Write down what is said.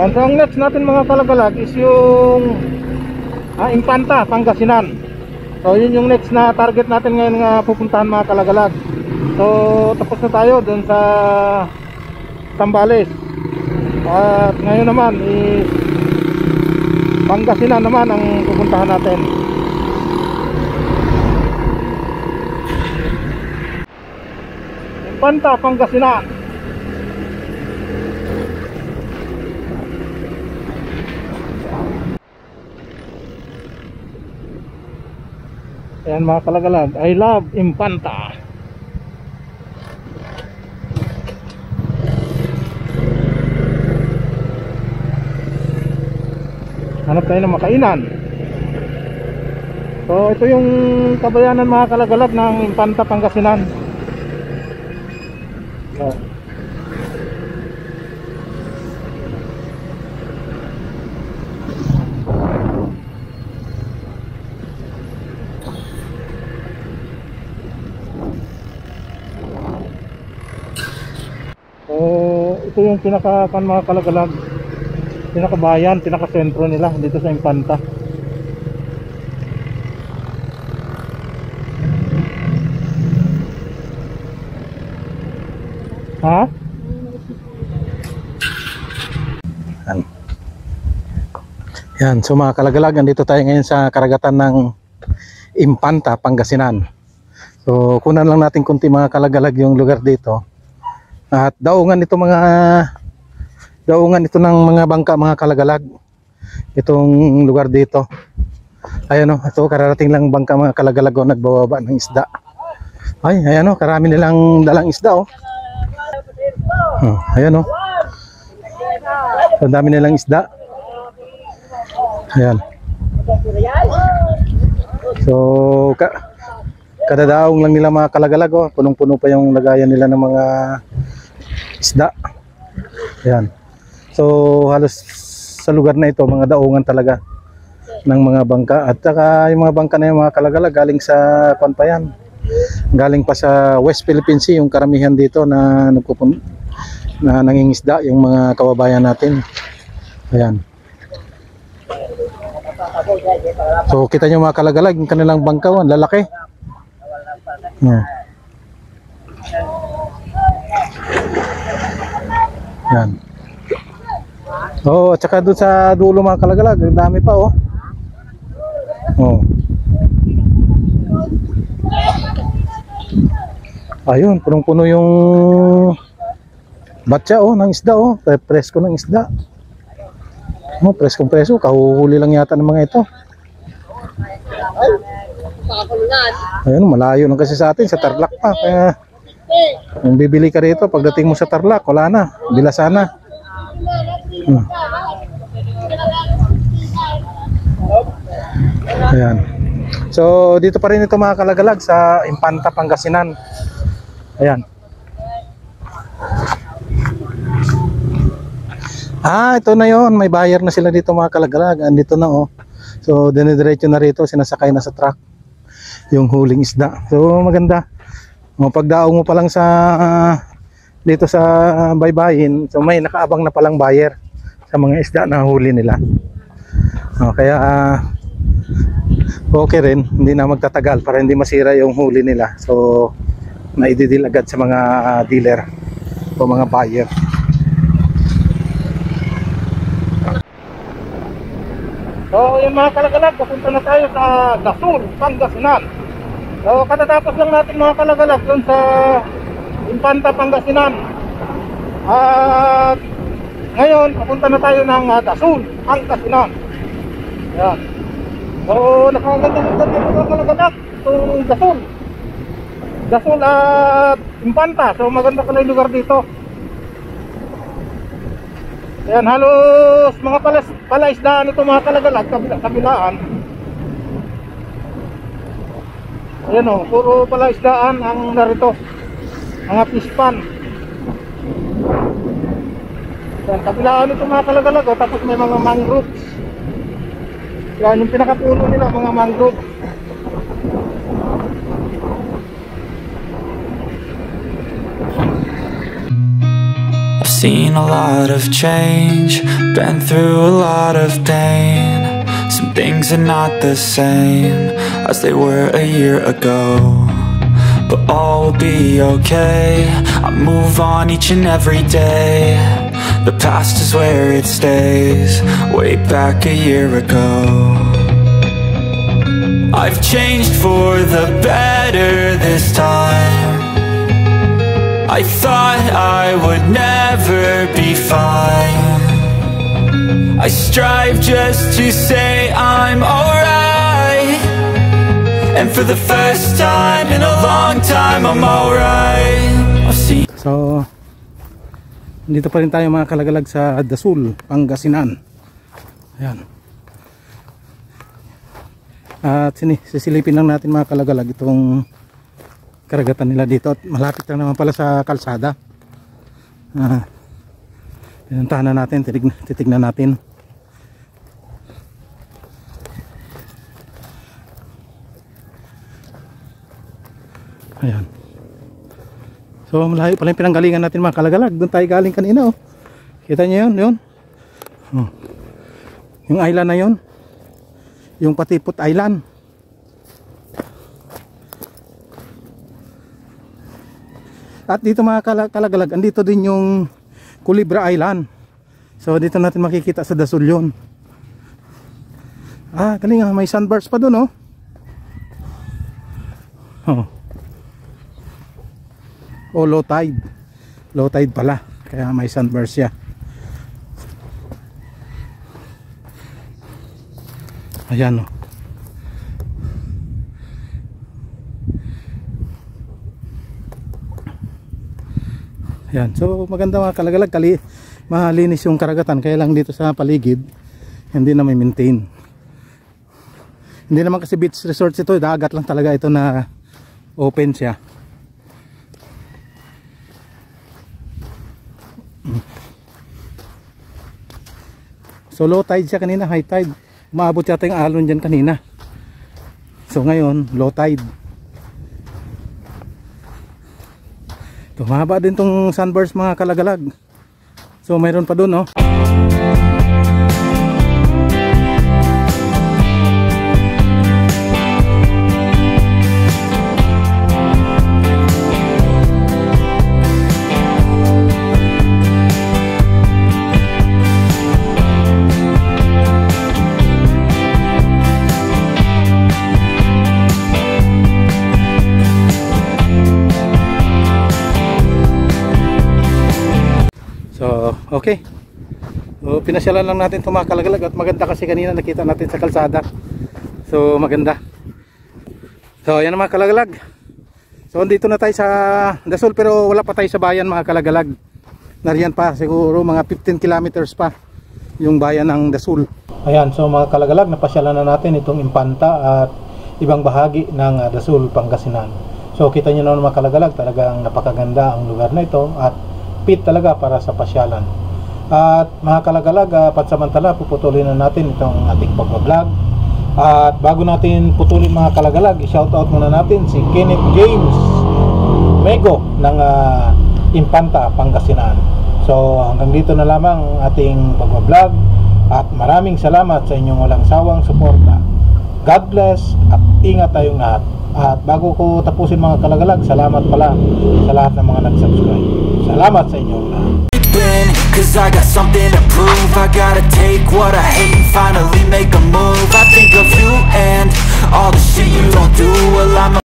Yan, so ang next natin mga kalagalag is yung Infanta, Pangasinan. So yun yung next na target natin ngayon nga pupuntahan mga kalagalag. So tapos na tayo dun sa Zambales. At ngayon naman is Pangasinan naman ang pupuntahan natin. Infanta, Pangasinan. Ayan mga kalagalag, I love Infanta. Hanap tayo ng makainan. So ito yung kabayanan mga kalagalag ng Infanta, Pangasinan. So, ito yung pinaka mga kalagalag, pinakabayan, pinakasentro nila dito sa Infanta. Ha? Yan, so mga kalagalag, andito tayo ngayon sa karagatan ng Infanta, Pangasinan. So kunan lang natin kunti mga kalagalag yung lugar dito. At daungan ito ng mga bangka mga kalagalag. Itong lugar dito. Ayan o, ito kararating lang bangka mga kalagalag o nagbababa ng isda. Ay, ayan o, karami nilang dalang isda o. Ayan o. So dami nilang isda. Ayan. So kadadaong lang nila mga kalagalag o. Punong-puno pa yung lagayan nila ng mga isda. Ayan. So halos sa lugar na ito mga daungan talaga ng mga bangka. At saka yung mga bangka na yung mga kalagalag galing sa Panpayan, galing pa sa West Philippine Sea yung karamihan dito na nangingisda yung mga kababayan natin. Ayan. So kita nyo mga kalagalag yung kanilang bangkawan, lalaki. Yan. Oh, at saka doon sa dulo mga kalagalag, dami pa oh. Oh. Ayun, punong-puno yung batya oh ng isda oh, presko ng isda. Oh, preskong preso, kahuhuli lang yata ng mga ito. Ayun, malayo lang kasi sa atin, sa Tarlac pa. Kaya kung bibili ka rito, pagdating mo sa Tarlac, wala na, bilasa na. Ayan. So dito pa rin ito mga kalagalag sa Infanta, Pangasinan. Ayan. Ito na yon, may buyer na sila dito mga kalagalag. Andito na oh. So dinidiretso na rito, sinasakay na sa truck yung huling isda. So maganda. Pagdaong mo pa lang sa dito sa baybayin, so may nakaabang na palang buyer sa mga isda na huli nila. Kaya okay rin, hindi na magtatagal para hindi masira yung huli nila. So naididil agad sa mga dealer o mga buyer. So yung mga kalagalag, papunta na tayo sa Dasur, Pangasinan. So katatapos lang natin mga kalagalag doon sa Infanta, Pangasinan. At ngayon papunta na tayo ng Dasur, Pangasinan. Ayan. So nakagandang mga kalagalag itong Dasur at Infanta. So maganda pala yung lugar dito. Ayan, halos mga palaisdaan ito mga kalagalag, kabilaan. Ayan o, puro palaisdaan ang narito, mga pispan. Ayan, kabilaan ito mga kalagalag, tapos may mga mangroves. Ayan, yung pinakapuno nila, mga mangroves. Seen a lot of change, been through a lot of pain. Some things are not the same as they were a year ago, but all will be okay. I move on each and every day. The past is where it stays, way back a year ago. I've changed for the better this time. I thought I would never be fine. I strive just to say I'm alright, and for the first time in a long time I'm alright. I've seen. So dito pa rin tayo mga kalagalag sa Dasul, Pangasinan. Ayan. At sisilipin lang natin mga kalagalag itong karagatan nila dito, at malapit lang naman pala sa kalsada. Pinuntahan na natin, titignan natin. Ayan. So malayo pala yung pinanggalingan natin mga kalagalag. Doon tayo galing kanina, oh. Kita nyo yun? Oh. Yung island na yun, yung Patipot Island. At dito mga kalagalag, andito din yung Culebra Island. So dito natin makikita sa Dasul yun. Galing nga, may sandbars pa dun, oh. Oh, low tide. Low tide pala, kaya may sandbars siya. Ayan, oh. Ayan, so maganda mga kalagalag, malinis yung karagatan, kaya lang dito sa paligid hindi na may maintain. Hindi naman kasi beach resort ito, dagat lang talaga ito na open siya. So low tide siya kanina, high tide. Umaabot yata yung alon dyan kanina. So ngayon, low tide. Ito, mahaba din tong sunburst mga kalagalag. So mayroon pa dun, no? Okay. So pinasyalan lang natin itong mga kalagalag, at maganda kasi kanina nakita natin sa kalsada. So maganda. So yan ang mga kalagalag. So andito na tayo sa Dasul, pero wala pa tayo sa bayan mga kalagalag. Nariyan pa siguro mga 15 kilometers pa yung bayan ng Dasul. Ayan, so mga kalagalag, napasyalan na natin itong Impanta at ibang bahagi ng Dasul, Pangasinan. So kita nyo naman mga kalagalag, talagang napakaganda ang lugar na ito at fit talaga para sa pasyalan. At mga kalagalag, pansamantala puputulin na natin itong ating pag-vlog. At bago natin putulin mga kalagalag, i-shoutout muna natin si Kenneth James Mego ng Impanta, Pangasinan. So hanggang dito na lamang ating pag-vlog, at maraming salamat sa inyong walang sawang suporta. God bless at ingat tayong lahat. At bago ko tapusin mga kalagalag, salamat pala sa lahat ng mga nag-subscribe. Salamat sa inyong lahat. Cause I got something to prove. I gotta take what I hate and finally make a move. I think of you and all the shit you don't do. Well, I'm